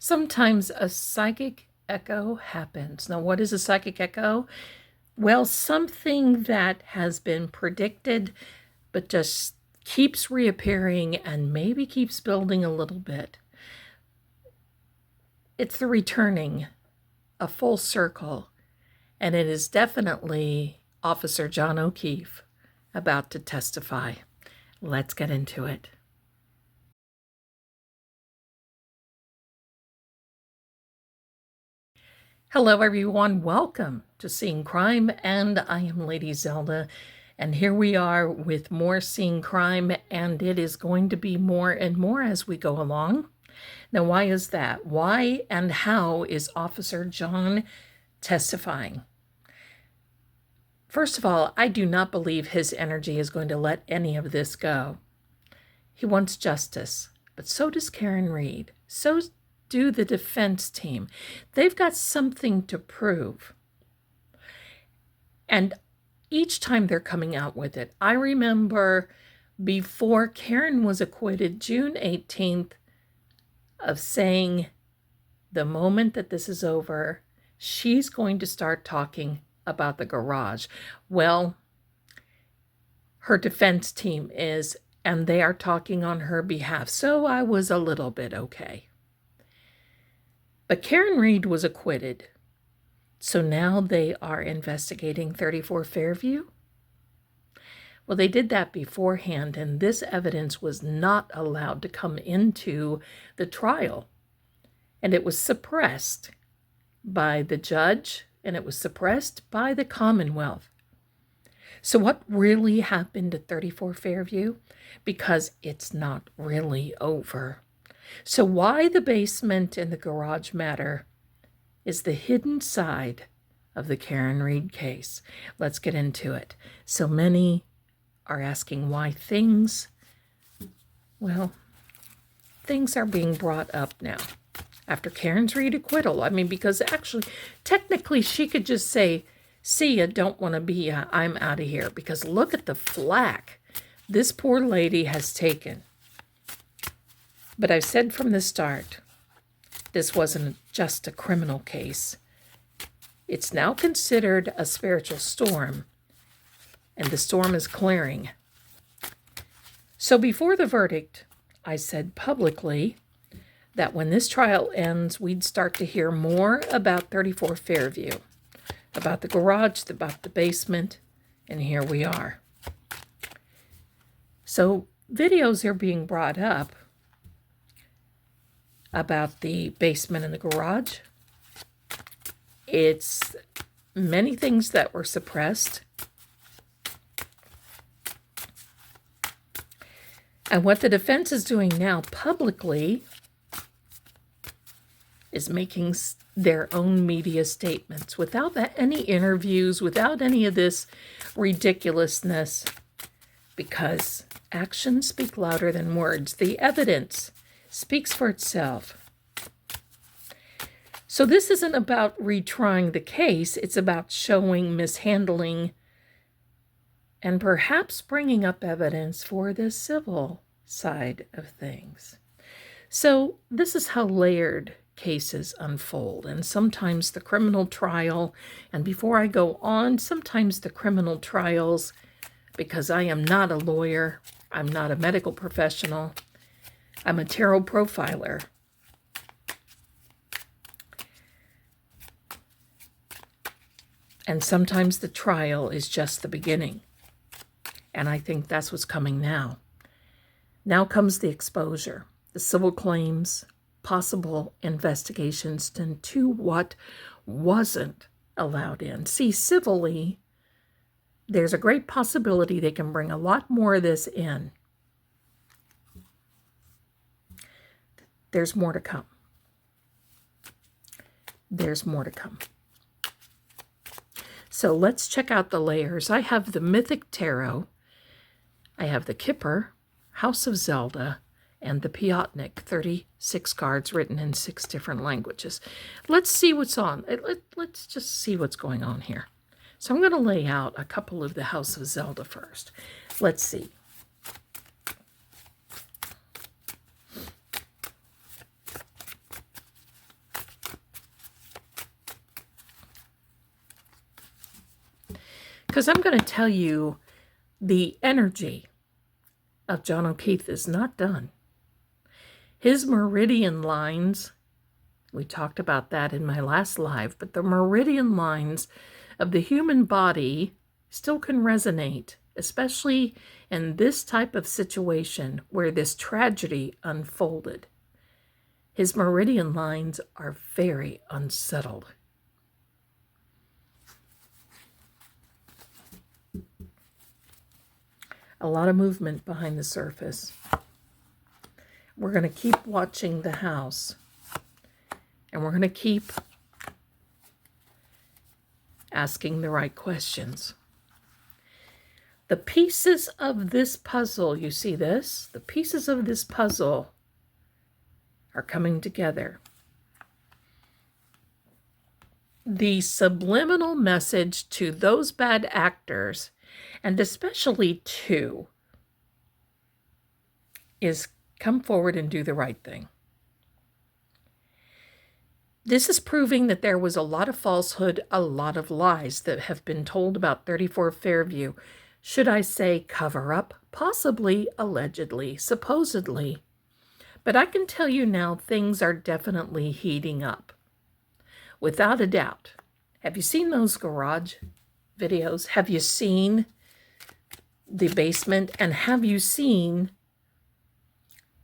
Sometimes a psychic echo happens. Now, what is a psychic echo? Well, something that has been predicted, but just keeps reappearing and maybe keeps building a little bit. It's the returning, a full circle, and it is definitely Officer John O'Keefe about to testify. Let's get into it. Hello, everyone. Welcome to Seeing Crime, and I am Lady Zelda, and here we are with more Seeing Crime, and it is going to be more and more as we go along. Now, why is that? Why and how is Officer John testifying? First of all, I do not believe his energy is going to let any of this go. He wants justice, but so does Karen Reed. So do the defense team. They've got something to prove. And each time they're coming out with it, I remember before Karen was acquitted, June 18th, of saying the moment that this is over, she's going to start talking about the garage. Well, her defense team is, and they are talking on her behalf. So I was a little bit okay. But Karen Reed was acquitted. So now they are investigating 34 Fairview. Well, they did that beforehand, and this evidence was not allowed to come into the trial. And it was suppressed by the judge, and it was suppressed by the Commonwealth. So what really happened at 34 Fairview? Because it's not really over. So why the basement and the garage matter is the hidden side of the Karen Reed case. Let's get into it. So many are asking why things are being brought up now after Karen Reed acquittal. I mean, because actually, technically, she could just say, see ya, don't want to be ya, I'm out of here. Because look at the flack this poor lady has taken. But I've said from the start, this wasn't just a criminal case. It's now considered a spiritual storm, and the storm is clearing. So before the verdict, I said publicly that when this trial ends, we'd start to hear more about 34 Fairview, about the garage, about the basement, and here we are. So videos are being brought up about the basement and the garage. It's many things that were suppressed. And what the defense is doing now publicly is making their own media statements without any interviews, without any of this ridiculousness, because actions speak louder than words. The evidence speaks for itself. So this isn't about retrying the case. It's about showing mishandling and perhaps bringing up evidence for the civil side of things. So this is how layered cases unfold. And sometimes the criminal trial, and before I go on, sometimes the criminal trials, because I am not a lawyer, I'm not a medical professional, I'm a tarot profiler. And sometimes the trial is just the beginning. And I think that's what's coming now. Now comes the exposure, the civil claims, possible investigations into what wasn't allowed in. See, civilly, there's a great possibility they can bring a lot more of this in. There's more to come. There's more to come. So let's check out the layers. I have the Mythic Tarot. I have the Kipper, House of Zelda, and the Piotnik, 36 cards written in 6 different languages. Let's see what's on. Let's just see what's going on here. So I'm going to lay out a couple of the House of Zelda first. Let's see. Because I'm going to tell you, the energy of John O'Keefe is not done. His meridian lines, we talked about that in my last live, but the meridian lines of the human body still can resonate, especially in this type of situation where this tragedy unfolded. His meridian lines are very unsettled. A lot of movement behind the surface. We're going to keep watching the house, and we're going to keep asking the right questions. The pieces of this puzzle, you see this? The pieces of this puzzle are coming together. The subliminal message to those bad actors, and especially two, is come forward and do the right thing. This is proving that there was a lot of falsehood, a lot of lies that have been told about 34 Fairview. Should I say cover up? Possibly, allegedly, supposedly. But I can tell you now, things are definitely heating up. Without a doubt. Have you seen those garage videos? Have you seen the basement? And have you seen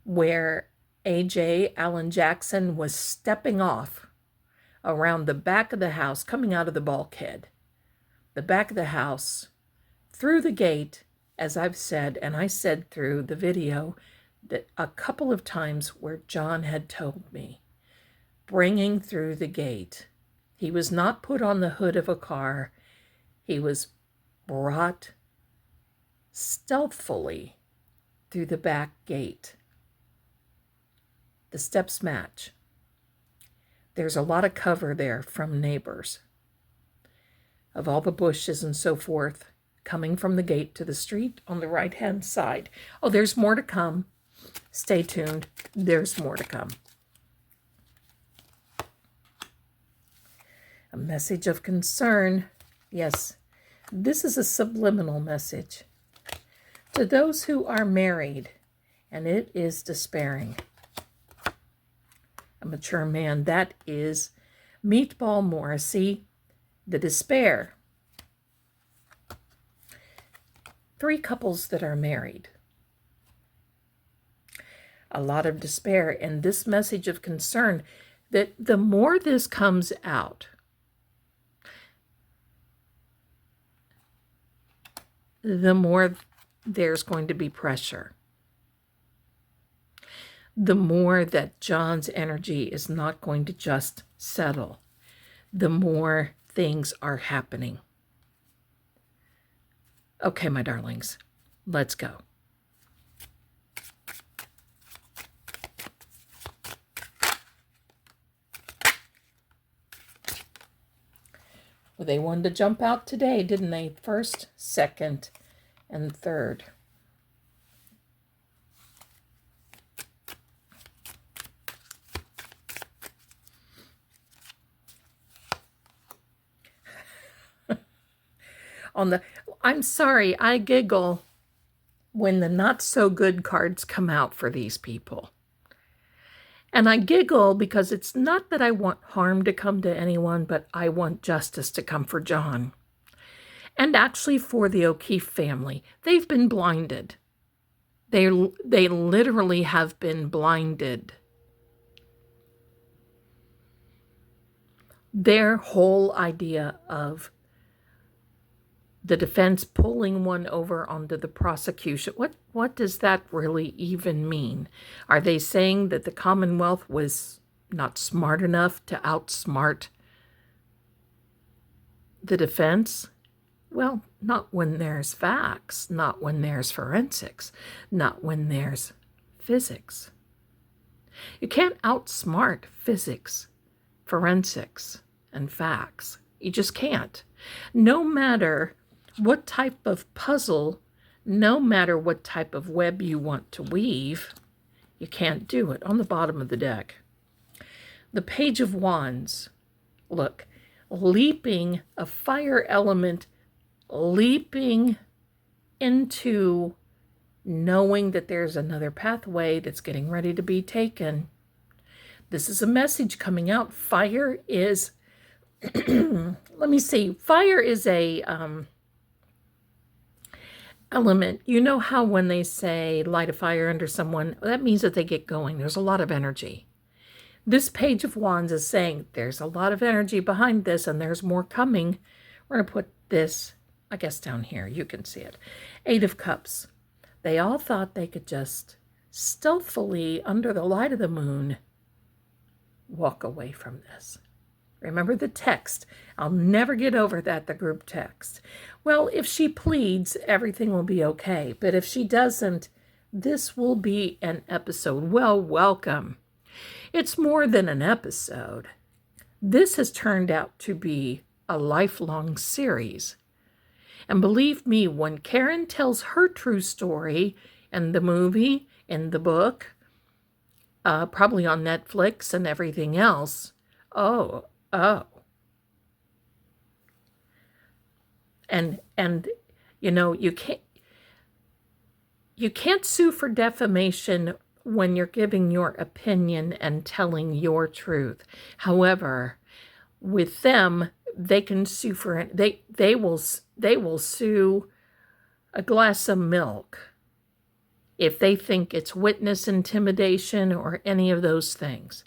where AJ, Alan Jackson, was stepping off around the back of the house, coming out of the bulkhead? The back of the house, through the gate, as I've said, and I said through the video, that a couple of times where John had told me, bringing through the gate. He was not put on the hood of a car. He was brought stealthily through the back gate. The steps match. There's a lot of cover there from neighbors of all the bushes and so forth coming from the gate to the street on the right-hand side. Oh, there's more to come. Stay tuned. There's more to come. A message of concern. Yes, this is a subliminal message to those who are married, and it is despairing. A mature man, that is Meatball Morrissey, the despair. 3 couples that are married. A lot of despair, and this message of concern that the more this comes out, the more there's going to be pressure. The more that John's energy is not going to just settle, the more things are happening. Okay, my darlings, let's go. Well, they wanted to jump out today, didn't they? First, second, and third. I'm sorry, I giggle when the not so good cards come out for these people. And I giggle because it's not that I want harm to come to anyone, but I want justice to come for John. And actually for the O'Keefe family. They've been blinded. They literally have been blinded. Their whole idea of the defense pulling one over onto the prosecution. What does that really even mean? Are they saying that the Commonwealth was not smart enough to outsmart the defense? Well, not when there's facts, not when there's forensics, not when there's physics. You can't outsmart physics, forensics, and facts. You just can't. No matter what type of puzzle, no matter what type of web you want to weave, you can't do it. On the bottom of the deck, the Page of Wands. Look, leaping a fire element leaping into knowing that there's another pathway that's getting ready to be taken. This is a message coming out. Fire is, let me see, fire is a element. You know how when they say light a fire under someone, that means that they get going. There's a lot of energy. This Page of Wands is saying there's a lot of energy behind this and there's more coming. We're going to put this, I guess, down here. You can see it. 8 of Cups. They all thought they could just stealthily, under the light of the moon, walk away from this. Remember the text. I'll never get over that, the group text. Well, if she pleads, everything will be okay. But if she doesn't, this will be an episode. Well, welcome. It's more than an episode. This has turned out to be a lifelong series. And believe me, when Karen tells her true story in the movie, in the book, probably on Netflix and everything else, oh. And you know, you can't sue for defamation when you're giving your opinion and telling your truth. However, with them, they can sue for it. They will sue a glass of milk if they think it's witness intimidation or any of those things.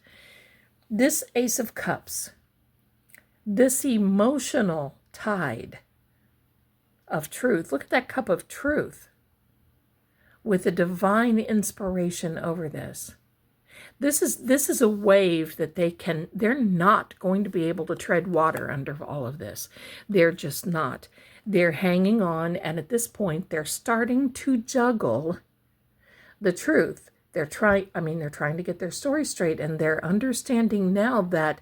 This Ace of Cups, this emotional tide of truth. Look at that cup of truth with a divine inspiration over this. This is a wave that they're not going to be able to tread water under all of this. They're just not. They're hanging on, and at this point, they're starting to juggle the truth. They're trying to get their story straight, and they're understanding now that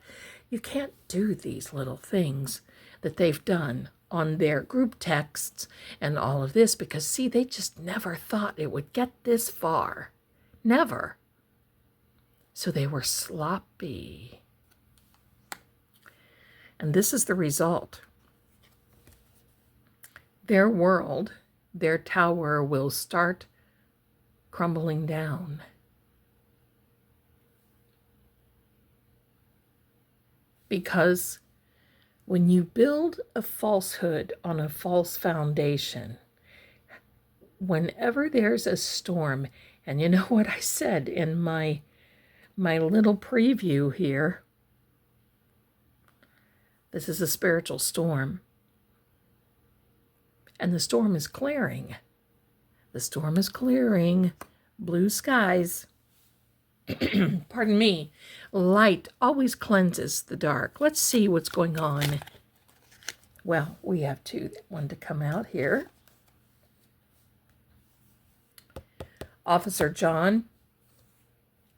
you can't do these little things that they've done on their group texts and all of this, because see, they just never thought it would get this far. Never. So they were sloppy. And this is the result. Their world, their tower will start crumbling down. Because when you build a falsehood on a false foundation, whenever there's a storm, and you know what I said in my little preview here, this is a spiritual storm. And the storm is clearing. The storm is clearing. Blue skies. Pardon me. Light always cleanses the dark. Let's see what's going on. Well, we have one to come out here. Officer John,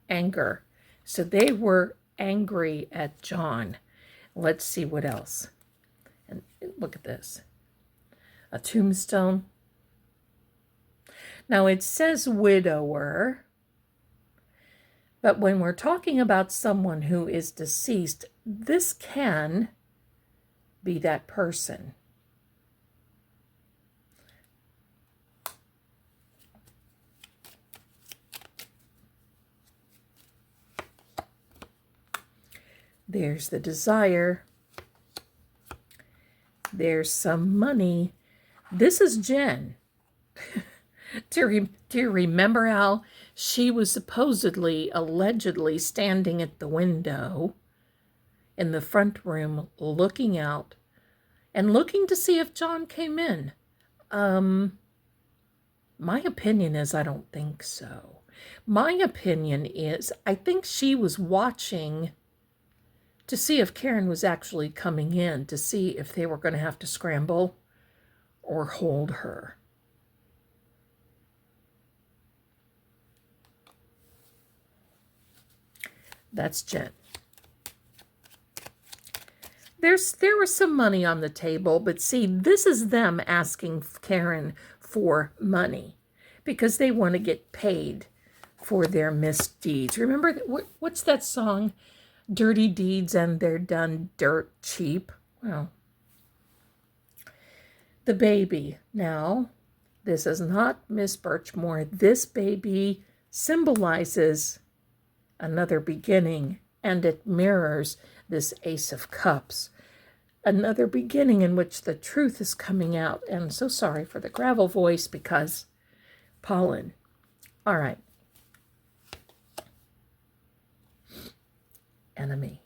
anger. So they were angry at John. Let's see what else. And look at this. A tombstone. Now it says widower, but when we're talking about someone who is deceased, this can be that person. There's the desire. There's some money. This is Jen. Do you remember how she was allegedly standing at the window in the front room looking out and looking to see if John came in? My opinion is I don't think so. My opinion is I think she was watching to see if Karen was actually coming in, to see if they were going to have to scramble or hold her. That's Jen. There was some money on the table, but see, this is them asking Karen for money because they want to get paid for their misdeeds. Remember, what's that song? Dirty deeds and they're done dirt cheap. Well, the baby. Now, this is not Miss Birchmore. This baby symbolizes another beginning, and it mirrors this Ace of Cups. Another beginning in which the truth is coming out. And I'm so sorry for the gravel voice because pollen. All right. Enemy.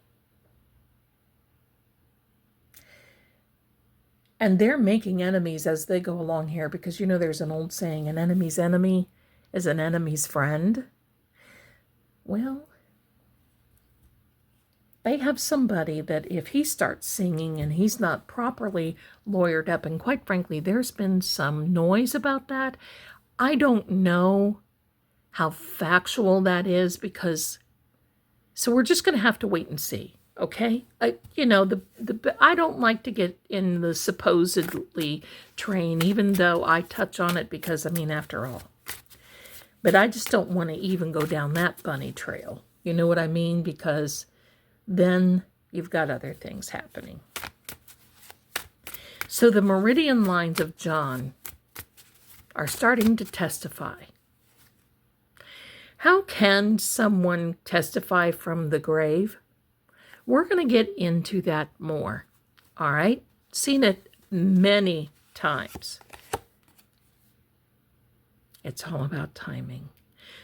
And they're making enemies as they go along here because, you know, there's an old saying, an enemy's enemy is an enemy's friend. Well, they have somebody that if he starts singing and he's not properly lawyered up, and quite frankly, there's been some noise about that. I don't know how factual that is because, so we're just going to have to wait and see. Okay, I don't like to get in the supposedly train, even though I touch on it because, I mean, after all. But I just don't want to even go down that bunny trail. You know what I mean? Because then you've got other things happening. So the meridian lines of John are starting to testify. How can someone testify from the grave? We're going to get into that more, all right? Seen it many times. It's all about timing.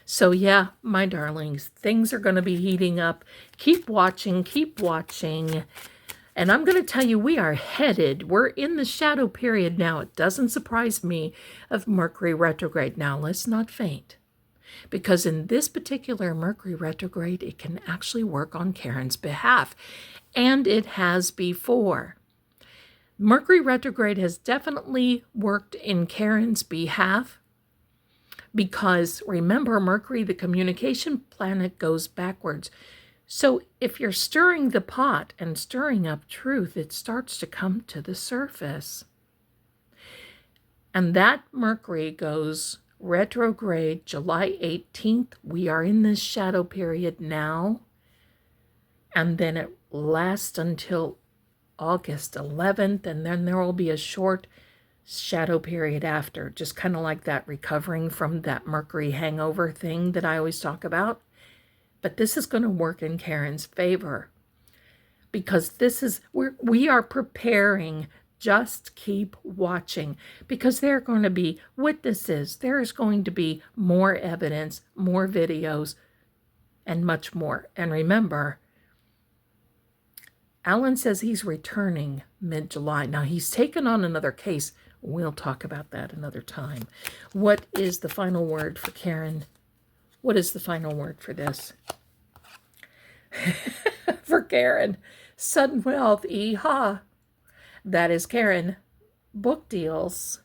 So yeah, my darlings, things are going to be heating up. Keep watching, keep watching. And I'm going to tell you, we're in the shadow period now. It doesn't surprise me of Mercury retrograde. Now, let's not faint. Because in this particular Mercury retrograde, it can actually work on Karen's behalf. And it has before. Mercury retrograde has definitely worked in Karen's behalf. Because remember, Mercury, the communication planet, goes backwards. So if you're stirring the pot and stirring up truth, it starts to come to the surface. And that Mercury goes retrograde July 18th. We are in this shadow period now. And then it lasts until August 11th. And then there will be a short shadow period after. Just kind of like that recovering from that Mercury hangover thing that I always talk about. But this is going to work in Karen's favor. Because this is, we are preparing. Just keep watching because there are going to be witnesses. There is going to be more evidence, more videos, and much more. And remember, Alan says he's returning mid-July. Now, he's taken on another case. We'll talk about that another time. What is the final word for Karen? What is the final word for this? For Karen. Sudden wealth. Yeehaw. That is Karen. Book deals.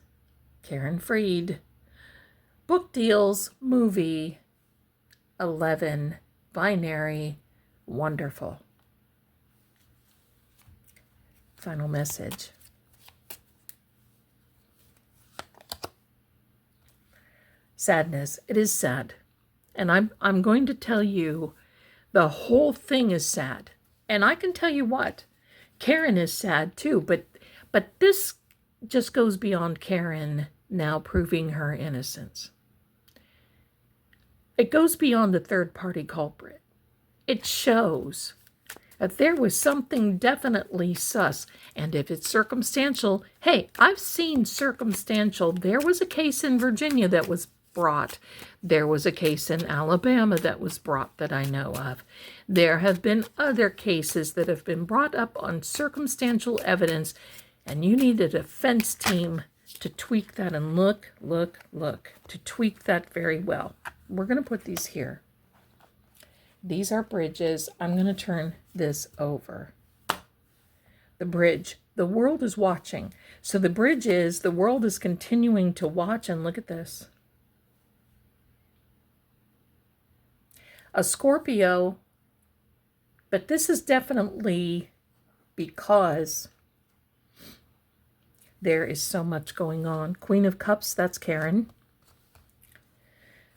Karen Freed. Book deals. Movie. 11. Binary. Wonderful. Final message. Sadness. It is sad. And I'm going to tell you the whole thing is sad. And I can tell you what. Karen is sad too, but this just goes beyond Karen now proving her innocence. It goes beyond the third-party culprit. It shows that there was something definitely sus, and if it's circumstantial, hey, I've seen circumstantial. There was a case in Virginia that was brought. There was a case in Alabama that was brought that I know of. There have been other cases that have been brought up on circumstantial evidence, and you need a defense team to tweak that and look, to tweak that very well. We're going to put these here. These are bridges. I'm going to turn this over. The bridge. The world is watching. So the bridge is, the world is continuing to watch, and look at this. A Scorpio, but this is definitely because there is so much going on. Queen of Cups, that's Karen.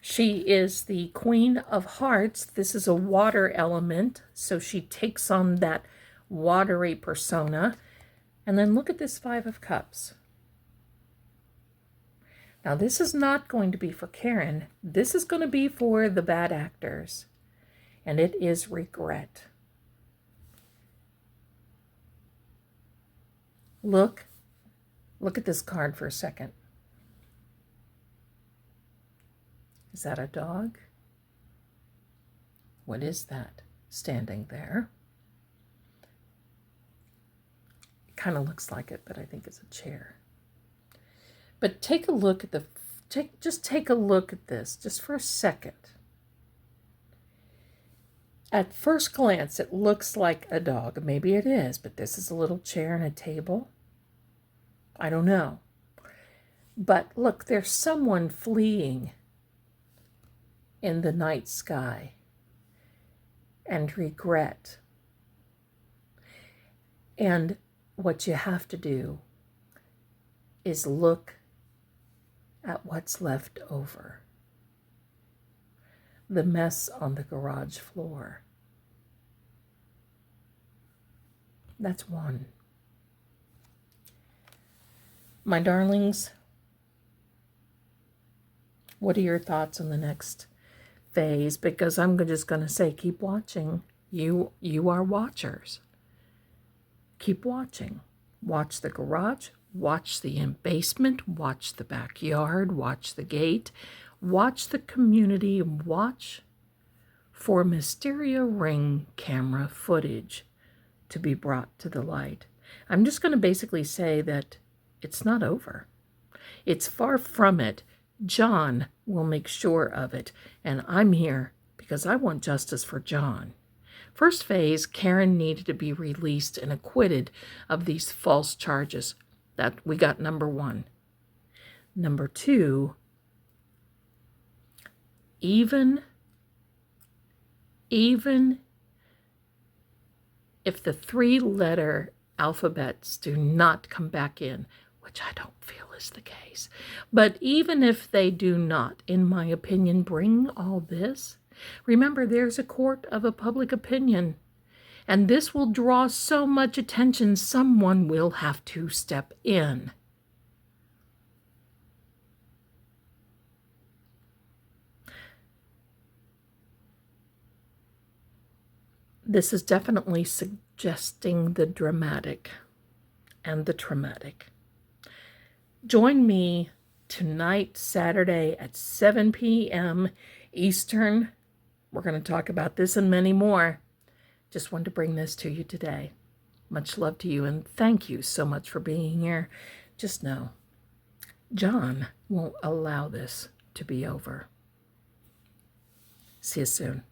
She is the Queen of Hearts. This is a water element, so she takes on that watery persona. And then look at this Five of Cups. Now, this is not going to be for Karen. This is going to be for the bad actors. And it is regret. Look at this card for a second. Is that a dog? What is that standing there? It kind of looks like it, but I think it's a chair. But take a look at just take a look at this just for a second. At first glance, it looks like a dog. Maybe it is, but this is a little chair and a table. I don't know. But look, there's someone fleeing in the night sky and regret. And what you have to do is look at what's left over. The mess on the garage floor. That's one. My darlings, what are your thoughts on the next phase? Because I'm just going to say, keep watching. You are watchers. Keep watching. Watch the garage. Watch the basement. Watch the backyard. Watch the gate. Watch the community. Watch for Mysteria Ring camera footage to be brought to the light. I'm just going to basically say that it's not over. It's far from it. John will make sure of it. And I'm here because I want justice for John. First phase, Karen needed to be released and acquitted of these false charges. That we got number one. Number two, even if the 3-letter alphabets do not come back in, which I don't feel is the case, but even if they do not, in my opinion, bring all this, remember there's a court of a public opinion, and this will draw so much attention, someone will have to step in. This is definitely suggesting the dramatic and the traumatic. Join me tonight, Saturday at 7 p.m. Eastern. We're going to talk about this and many more. Just wanted to bring this to you today. Much love to you, and thank you so much for being here. Just know, John won't allow this to be over. See you soon.